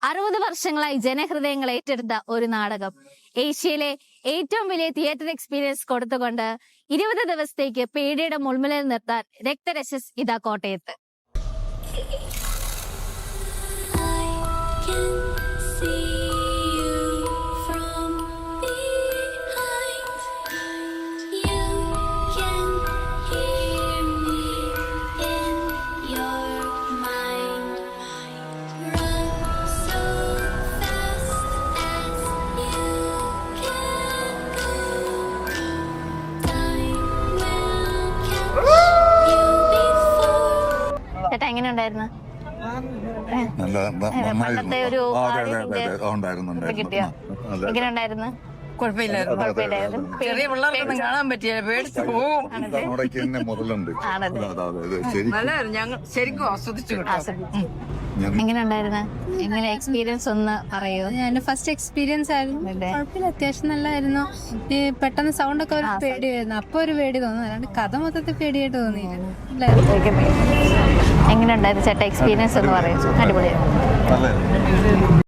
60 വർഷങ്ങളായി ജനഹൃദയങ്ങൾ ഏറ്റെടുത്ത ഒരു നാടകം ഏഷ്യയിലെ ഏറ്റവും വലിയ തിയേറ്റർ എക്സ്പീരിയൻസ് കൊടുത്തുകൊണ്ട് 20 ദിവസത്തേക്ക് പേടിയുടെ മുൾമുനയിൽ നിർത്താൻ രക്തരക്ഷസ് ഇതാ കോട്ടയത്ത്. ചേട്ടാ എങ്ങനെ ഉണ്ടായിരുന്നു? പണ്ടത്തെ ഒരു കിട്ടിയോ? എങ്ങനെ ഉണ്ടായിരുന്നു? ചെറിയ പിള്ളേർക്കൊന്നും കാണാൻ പറ്റില്ല, പേടിച്ചു പോവും. നല്ലതായിരുന്നു, ഞങ്ങൾ ശരിക്കും ആസ്വദിച്ചു. എങ്ങനെ ഉണ്ടായിരുന്നു? എങ്ങനെ എക്സ്പീരിയൻസ് ഒന്ന് പറയൂ. എന്റെ ഫസ്റ്റ് എക്സ്പീരിയൻസ് ആയിരുന്നു. കുഴപ്പമില്ല, അത്യാവശ്യം നല്ലതായിരുന്നു. പെട്ടെന്ന് സൗണ്ട് ഒക്കെ ഒരു പേടിയായിരുന്നു, അപ്പൊ ഒരു പേടി തോന്നുന്നു. അല്ലാണ്ട് കഥ മൊത്തത്തിൽ പേടിയായിട്ട് തോന്നിയില്ല. എങ്ങനെ ഉണ്ടായിരുന്നു ചേട്ടാ എക്സ്പീരിയൻസ് ഒന്ന് പറയൂ. അടിപൊളിയായിരുന്നു.